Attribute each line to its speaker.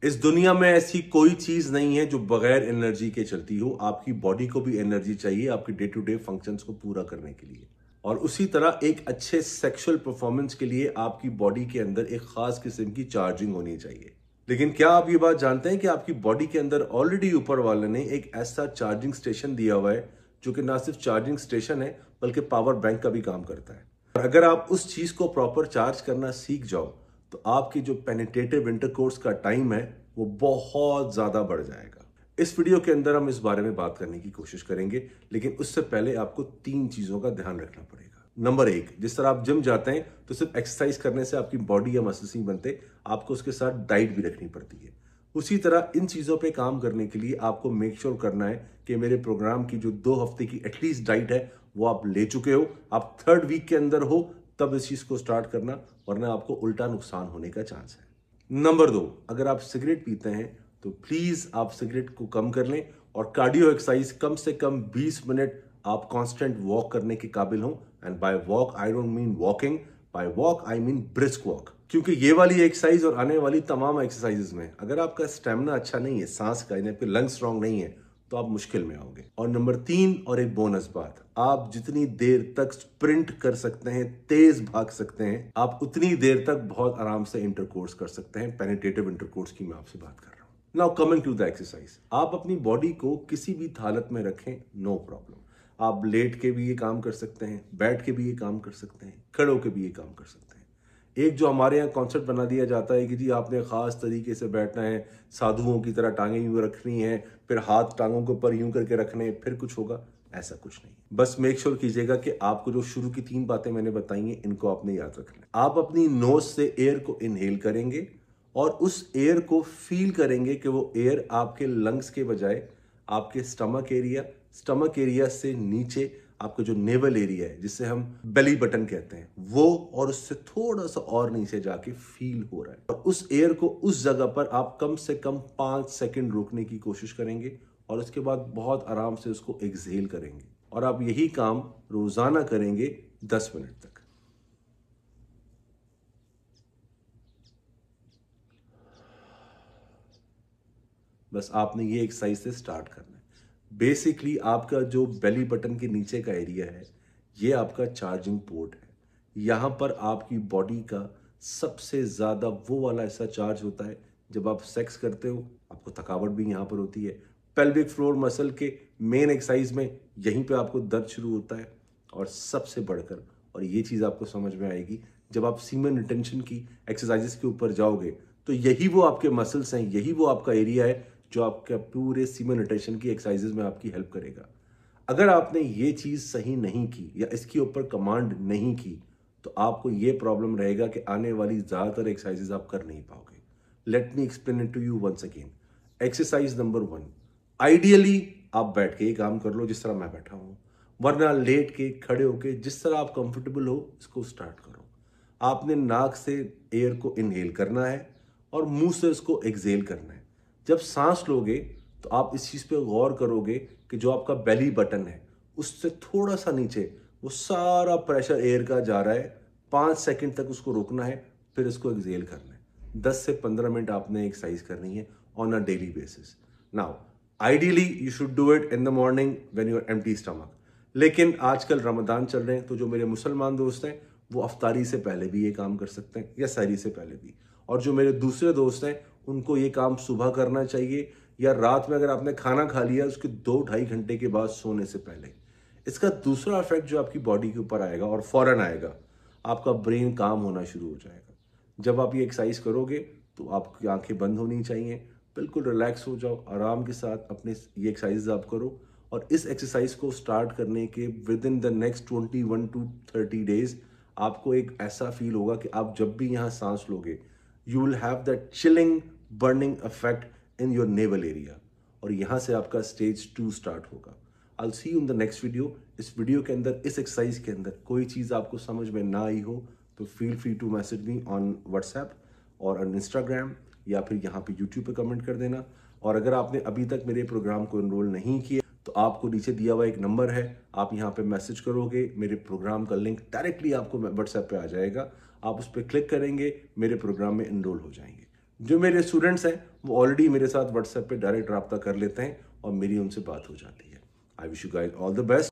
Speaker 1: इस दुनिया में ऐसी कोई चीज नहीं है जो बगैर एनर्जी के चलती हो। आपकी बॉडी को भी एनर्जी चाहिए आपकी डे टू डे फंक्शंस को पूरा करने के लिए, और उसी तरह एक अच्छे सेक्सुअल परफॉर्मेंस के लिए आपकी बॉडी के अंदर एक खास किस्म की चार्जिंग होनी चाहिए। लेकिन क्या आप ये बात जानते हैं कि आपकी बॉडी के अंदर ऑलरेडी ऊपर वाले ने एक ऐसा चार्जिंग स्टेशन दिया हुआ है जो कि ना सिर्फ चार्जिंग स्टेशन है बल्कि पावर बैंक का भी काम करता है। और अगर आप उस चीज को प्रॉपर चार्ज करना सीख जाओ तो आपकी जो पेनिट्रेटिव इंटरकोर्स का टाइम है वो बहुत ज्यादा बढ़ जाएगा। इस वीडियो के अंदर हम इस बारे में बात करने की कोशिश करेंगे, लेकिन उससे पहले आपको 3 चीजों का ध्यान रखना पड़ेगा। नंबर 1, जिस तरह आप जिम जाते हैं तो सिर्फ एक्सरसाइज करने से आपकी बॉडी या मसल्स नहीं बनते, आपको उसके साथ डाइट भी रखनी पड़ती है। उसी तरह इन चीजों पे काम करने के लिए आपको मेक श्योर करना है कि मेरे प्रोग्राम की जो 2 हफ्ते की एटलीस्ट डाइट है वो आप ले चुके हो, आप 3rd वीक के अंदर हो, तब इस चीज को स्टार्ट करना, वरना आपको उल्टा नुकसान होने का चांस है। नंबर 2, अगर आप सिगरेट पीते हैं तो प्लीज आप सिगरेट को कम कर लें और कार्डियो एक्सरसाइज कम से कम 20 मिनट आप कांस्टेंट वॉक करने के काबिल हो। And bye walk I don't mean walking, bye walk I mean brisk walk. क्योंकि ये वाली एक्सरसाइज और आने वाली तमाम एक्सरसाइजेस में अगर आपका स्टेमिना अच्छा नहीं है, सांस का, यानी आपके लंग स्ट्रांग नहीं है, तो आप मुश्किल में आओगे। और नंबर 3 और एक बोनस बात, आप जितनी देर तक स्प्रिंट कर सकते हैं, तेज भाग सकते हैं, आप उतनी देर तक बहुत आराम से इंटरकोर्स कर सकते हैं। पेनिट्रेटिव इंटरकोर्स की मैं आपसे बात कर रहा हूं। Now coming to the exercise, आप अपनी बॉडी को किसी भी हालत में रखें, नो प्रॉब्लम। आप लेट के भी ये काम कर सकते हैं, बैठ के भी ये काम कर सकते हैं, खड़े होकर भी ये काम कर सकते हैं। एक जो हमारे यहाँ कॉन्सेप्ट बना दिया जाता है कि जी आपने खास तरीके से बैठना है, साधुओं की तरह टांगें यूं रखनी है, फिर हाथ टांगों के ऊपर यूं करके रखने, फिर कुछ होगा, ऐसा कुछ नहीं। बस मेक श्योर कीजिएगा कि आपको जो शुरू की 3 बातें मैंने बताई हैं इनको आपने याद रखना है। आप अपनी नोज से एयर को इनहेल करेंगे और उस एयर को फील करेंगे कि वो एयर आपके लंग्स के बजाय आपके स्टमक एरिया से नीचे आपका जो नेवल एरिया है, जिसे हम बेली बटन कहते हैं, वो और उससे थोड़ा सा और नीचे जाके फील हो रहा है। और उस एयर को उस जगह पर आप कम से कम 5 सेकंड रोकने की कोशिश करेंगे और उसके बाद बहुत आराम से उसको एक्सहेल करेंगे। और आप यही काम रोजाना करेंगे 10 मिनट तक। बस आपने ये एक्सरसाइज से स्टार्ट करना है। बेसिकली आपका जो बेली बटन के नीचे का एरिया है ये आपका चार्जिंग पोर्ट है। यहां पर आपकी बॉडी का सबसे ज्यादा वो वाला ऐसा चार्ज होता है जब आप सेक्स करते हो, आपको थकावट भी यहां पर होती है। पेल्विक फ्लोर मसल के मेन एक्सरसाइज में यहीं पे आपको दर्द शुरू होता है। और सबसे बढ़कर, और ये चीज आपको समझ में आएगी जब आप सीमेन रिटेंशन की एक्सरसाइजेस के ऊपर जाओगे, तो यही वो आपके मसल्स हैं, यही वो आपका एरिया है जो आपका पूरे सीमेन रिटेंशन की एक्सरसाइजेस में आपकी हेल्प करेगा। अगर आपने ये चीज सही नहीं की या इसके ऊपर कमांड नहीं की तो आपको ये प्रॉब्लम रहेगा कि आने वाली ज्यादातर एक्सरसाइजेस आप कर नहीं पाओगे। Let me explain it to you once again. Exercise number 1, ideally आप बैठ के ही काम कर लो जिस तरह मैं बैठा हूं, वरना लेट के, खड़े होके, जिस तरह आप कंफर्टेबल हो इसको स्टार्ट करो। आपने नाक से एयर को इनहेल करना है और मुंह से उसको एक्सहेल करना है। जब सांस लोगे तो आप इस चीज पे गौर करोगे कि जो आपका बेली बटन है उससे थोड़ा सा नीचे वो सारा प्रेशर एयर का जा रहा है। 5 सेकंड तक उसको रोकना है, फिर इसको एक्सहेल करना है। 10 से 15 मिनट आपने एक्सरसाइज करनी है on a daily basis. Now ideally you should do it in the morning when you are empty stomach. लेकिन आजकल रमजान चल रहे हैं तो जो मेरे मुसलमान दोस्त हैं वो अफ्तारी से पहले भी ये काम कर सकते हैं या सहरी से पहले भी। और जो मेरे दूसरे दोस्त हैं उनको ये काम सुबह करना चाहिए या रात में अगर आपने खाना खा लिया उसके 2-2.5 घंटे के बाद सोने से पहले। इसका दूसरा इफेक्ट जो आपकी बॉडी के ऊपर आएगा और फौरन आएगा, आपका ब्रेन काम होना शुरू हो जाएगा। जब आप ये एक्सरसाइज करोगे तो आपकी आंखें बंद होनी चाहिए, बिल्कुल रिलैक्स हो जाओ, आराम के साथ अपने ये एक्सरसाइज आप करो। और इस एक्सरसाइज को स्टार्ट करने के with in the next 21 to 30 days आपको एक ऐसा फील होगा कि आप जब भी यहाँ सांस लोगे you will have that chilling burning effect in your navel area. और यहां से आपका स्टेज 2 स्टार्ट होगा। I see you in the next video. इस वीडियो के अंदर, इस एक्सरसाइज के अंदर कोई चीज आपको समझ में ना आई हो तो feel free to message me on WhatsApp और ऑन इंस्टाग्राम, या फिर यहाँ पे यूट्यूब पे कमेंट कर देना। और अगर आपने अभी तक मेरे प्रोग्राम को एनरोल नहीं किया तो आपको नीचे दिया हुआ एक नंबर है, आप यहाँ पे मैसेज करोगे, मेरे प्रोग्राम का लिंक डायरेक्टली आपको व्हाट्सएप पे आ जाएगा। आप उस पर क्लिक करेंगे, मेरे प्रोग्राम में एनरोल हो जाएंगे। जो मेरे स्टूडेंट्स हैं वो ऑलरेडी मेरे साथ व्हाट्सएप पे डायरेक्ट रब्ता कर लेते हैं और मेरी उनसे बात हो जाती है। I wish you guys all the best.